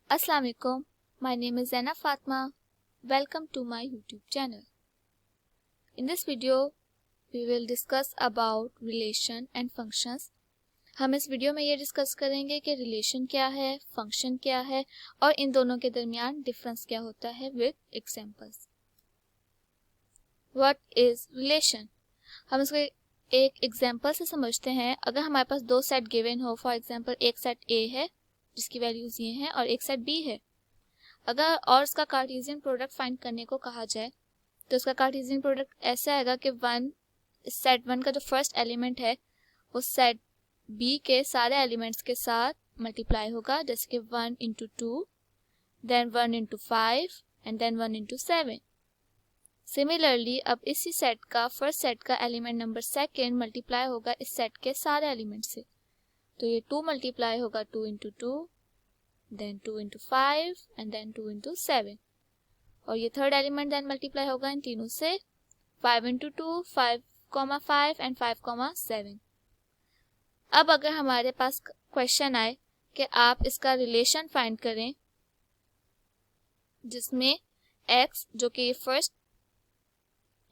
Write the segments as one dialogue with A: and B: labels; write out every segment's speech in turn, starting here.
A: Assalamu alaikum. My name is Zaina Fatma. Welcome to my YouTube channel. In this video, we will discuss about relation and functions. हम इस video में ये discuss करेंगे कि relation क्या है, function क्या है और इन दोनों के दरमियान डिफरेंस क्या होता है with examples. What is relation? हम इसको एक एग्जांपल से समझते हैं. अगर हमारे पास दो सेट गिवन हो, फॉर एग्जांपल एक सेट ए है जिसकी वैल्यूज ये हैं और एक सेट बी है. अगर और इसका कार्टेशियन प्रोडक्ट फाइंड करने को कहा जाए तो इसका कार्टेशियन प्रोडक्ट ऐसा आएगा कि सेट वन का जो फर्स्ट एलिमेंट है वो सेट बी के सारे एलिमेंट्स के साथ मल्टीप्लाई होगा, जैसे कि 1 into 2, then 1 into 5 and then 1 into 7. Similarly अब इसी सेट का फर्स्ट सेट का एलिमेंट नंबर सेकेंड मल्टीप्लाई होगा इस सेट के सारे एलिमेंट से. तो ये 2 मल्टीप्लाई होगा 2 into 2, then 2 into 5 and then 2 into 7. और ये थर्ड एलिमेंट देन मल्टीप्लाई होगा इन तीनों से 5 इंटू 2, 5,5 एंड 5,7. अब अगर हमारे पास क्वेश्चन आए कि आप इसका रिलेशन फाइंड करें जिसमें x जो कि ये फर्स्ट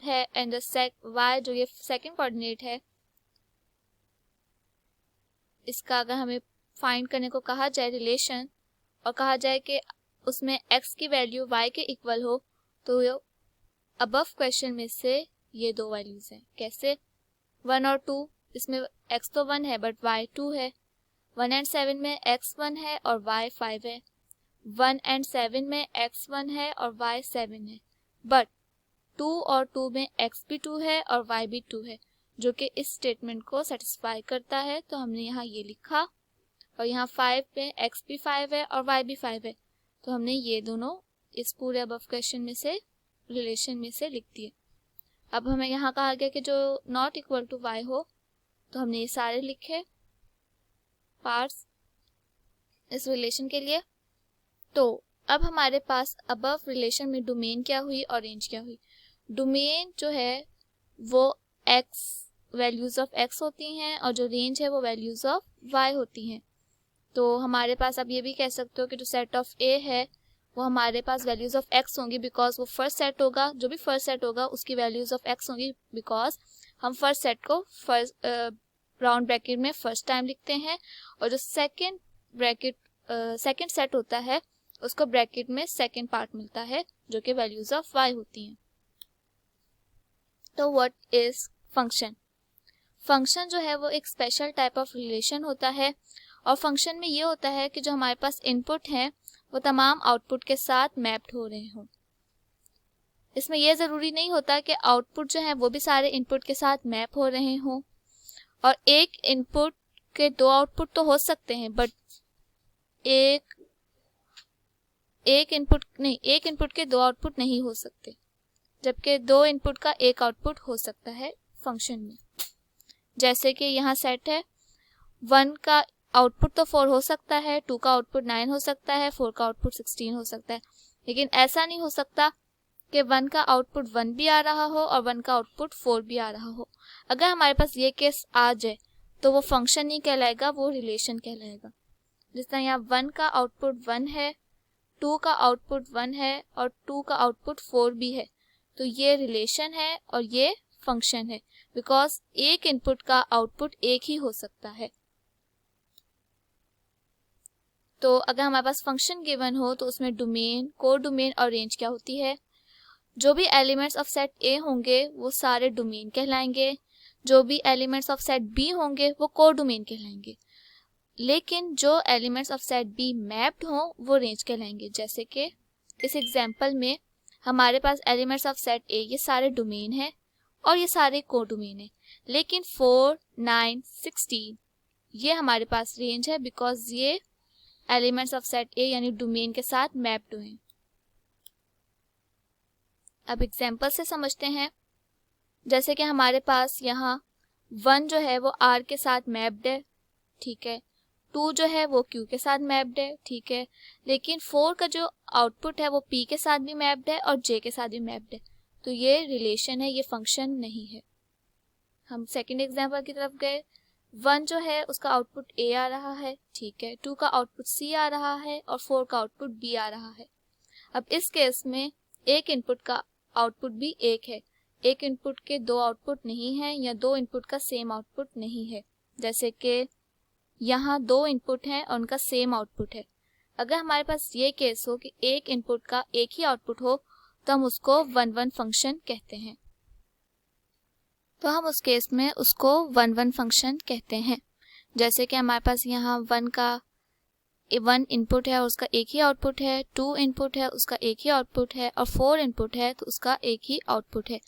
A: है एंड y जो ये सेकंड कोऑर्डिनेट है, इसका अगर हमें फाइंड करने को कहा जाए रिलेशन और कहा जाए कि उसमें x की वैल्यू y के इक्वल हो, तो अबव क्वेश्चन में से ये दो वैल्यूज हैं. कैसे? 1 और 2, इसमें x तो 1 है बट y 2 है. 1 एंड 7 में x 1 है और y 5 है. 1 एंड 7 में x 1 है और y 7 है. बट 2 और 2 में x भी 2 है और y भी 2 है, जो कि इस स्टेटमेंट को सेटिस्फाई करता है. तो हमने यहाँ ये लिखा और यहाँ 5 में x भी 5 है और y भी 5 है. तो हमने ये दोनों इस पूरे अबव क्वेश्चन में से रिलेशन में से लिख दिए. अब हमें यहाँ कहा गया कि जो नॉट इक्वल टू y हो, तो हमने ये सारे लिखे पार्ट्स इस रिलेशन के लिए. तो अब हमारे पास अबव रिलेशन में डोमेन क्या हुई और रेंज क्या हुई. डोमेन जो है वो x वैल्यूज ऑफ x होती हैं और जो रेंज है वो वैल्यूज ऑफ y होती हैं. तो हमारे पास आप ये भी कह सकते हो कि जो सेट ऑफ a है वो हमारे पास वैल्यूज ऑफ x होंगी बिकॉज वो फर्स्ट सेट होगा. जो भी फर्स्ट सेट होगा उसकी वैल्यूज ऑफ x होंगी बिकॉज हम फर्स्ट सेट को फर्स्ट राउंड ब्रैकेट में फर्स्ट टाइम लिखते हैं और जो सेकंड सेट होता है उसको ब्रैकेट में सेकंड पार्ट मिलता है जो कि वैल्यूज ऑफ y होती हैं. तो व्हाट इज फंक्शन? फंक्शन जो है वो एक स्पेशल टाइप ऑफ रिलेशन होता है और फंक्शन में ये होता है कि जो हमारे पास इनपुट हैं वो तमाम आउटपुट के साथ मैप्ड हो रहे हों. इसमें यह ज़रूरी नहीं होता कि आउटपुट जो है वो भी सारे इनपुट के साथ मैप हो रहे हों. और एक इनपुट के दो आउटपुट तो हो सकते हैं बट एक इनपुट के दो आउटपुट नहीं हो सकते, जबकि दो इनपुट का एक आउटपुट हो सकता है फंक्शन में. जैसे कि यहाँ सेट है, 1 का आउटपुट तो 4 हो सकता है, 2 का आउटपुट 9 हो सकता है, 4 का आउटपुट 16 हो सकता है. लेकिन ऐसा नहीं हो सकता कि 1 का आउटपुट 1 भी आ रहा हो और 1 का आउटपुट 4 भी आ रहा हो. अगर हमारे पास ये केस आ जाए तो वो फंक्शन नहीं कहलाएगा, वो रिलेशन कहलाएगा. जिस तरह यहाँ 1 का आउटपुट 1 है, 2 का आउटपुट 1 है और 2 का आउटपुट 4 भी है, तो ये रिलेशन है और ये फंक्शन है बिकॉज एक इनपुट का आउटपुट एक ही हो सकता है. तो अगर हमारे पास फंक्शन गिवन हो तो उसमें डोमेन, को डोमेन और रेंज क्या होती है. जो भी एलिमेंट्स ऑफ सेट ए होंगे वो सारे डोमेन कहलाएंगे, जो भी एलिमेंट्स ऑफ सेट बी होंगे वो को डोमेन कहलाएंगे. लेकिन जो elements of set B mapped हों वो रेंज कहलाएंगे. जैसे कि इस एग्जांपल में हमारे पास एलिमेंट्स ऑफ सेट ए ये सारे डोमेन हैं और ये सारे को डोमेन है, लेकिन 4, 9, 16 ये हमारे पास रेंज है बिकॉज ये एलिमेंट्स ऑफ सेट ए यानी डोमेन के साथ मैप्ड हुए हैं. अब एग्जांपल से समझते हैं. जैसे कि हमारे पास यहाँ 1 जो है वो r के साथ मैप्ड है, ठीक है. 2 जो है वो q के साथ मैप्ड है, ठीक है. लेकिन 4 का जो आउटपुट है वो p के साथ भी मैप्ड है और j के साथ भी मैप्ड है. तो ये रिलेशन है, ये फंक्शन नहीं है. हम सेकंड एग्जांपल की तरफ गए. 1 जो है उसका आउटपुट A आ रहा है, ठीक है, 2 का आउटपुट C आ रहा है और 4 का आउटपुट B आ रहा है। अब इस केस में एक इनपुट का आउटपुट भी एक है, एक इनपुट के दो आउटपुट नहीं है या दो इनपुट का सेम आउटपुट नहीं है। जैसे कि यहाँ दो इनपुट हैं और उनका सेम आउटपुट है। अगर हमारे पास ये केस हो कि एक इनपुट का एक ही आउटपुट हो तो हम उसको 1-1 फंक्शन कहते हैं। तो हम उस केस में उसको 1-1 फंक्शन कहते हैं। जैसे कि हमारे पास यहाँ 1 इनपुट है और उसका एक ही आउटपुट है, 2 इनपुट है उसका एक ही आउटपुट है और 4 इनपुट है तो उसका एक ही आउटपुट है।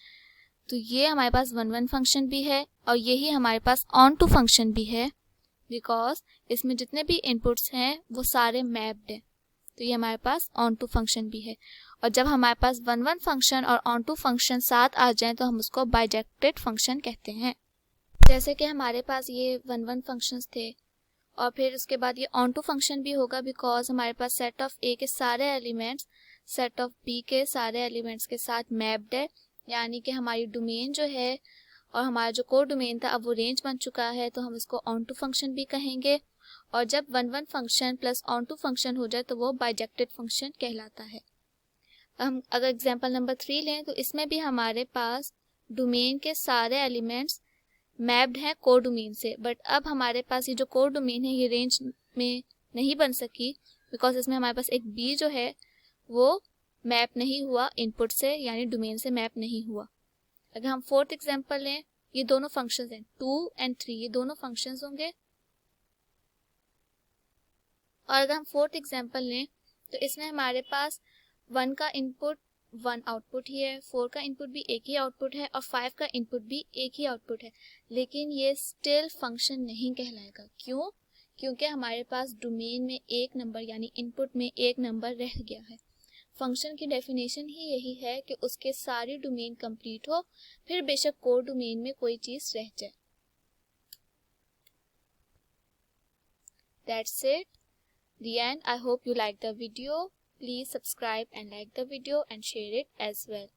A: तो ये हमारे पास 1-1 फंक्शन भी है और यही हमारे पास ऑन टू फंक्शन भी है, बिकॉज इसमें जितने भी इनपुट्स हैं वो सारे मैप्ड हैं। तो ये हमारे पास ऑन टू फंक्शन भी है। और जब हमारे पास 1-1 फंक्शन और ऑन टू फंक्शन साथ आ जाएं तो हम उसको बाइजेक्टेड फंक्शन कहते हैं। जैसे कि हमारे पास ये 1-1 फंक्शंस थे और फिर उसके बाद ये ऑन टू फंक्शन भी होगा, बिकॉज हमारे पास सेट ऑफ ए के सारे एलिमेंट्स सेट ऑफ बी के सारे एलिमेंट्स के साथ मैप्ड है, यानी कि हमारी डोमेन जो है और हमारा जो कोर डोमेन था अब वो रेंज बन चुका है, तो हम इसको ऑन टू फंक्शन भी कहेंगे। और जब 1-1 function plus onto function हो जाए तो वो बाइजेक्टेड फंक्शन कहलाता है। हम अगर एग्जांपल नंबर 3 लें तो इसमें भी हमारे पास डोमेन के सारे एलिमेंट्स मैप्ड हैं कोर डोमेन से, बट अब हमारे पास ये जो कोर डोमेन है ये रेंज में नहीं बन सकी, बिकॉज इसमें हमारे पास एक बी जो है वो मैप नहीं हुआ इनपुट से, यानी डोमेन से मैप नहीं हुआ। अगर हम 4th एग्जांपल लें, ये दोनों फंक्शंस हैं 2 और 3, ये दोनों फंक्शंस होंगे। और अगर हम 4th एग्जांपल लें तो इसमें हमारे पास 1 का इनपुट 1 आउटपुट ही है, 4 का इनपुट भी एक ही आउटपुट है और 5 का इनपुट भी एक ही आउटपुट है, लेकिन ये स्टिल फंक्शन नहीं कहलाएगा। क्यों? क्योंकि हमारे पास डोमेन में एक नंबर यानी इनपुट में एक नंबर रह गया है। फंक्शन की डेफिनेशन ही यही है कि उसके सारी डोमेन कंप्लीट हो, फिर बेशक कोर डोमेन में कोई चीज रह जाए। That's it. The end. I hope you like the video. Please subscribe and like the video and share it as well.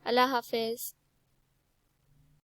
A: Allah Hafiz.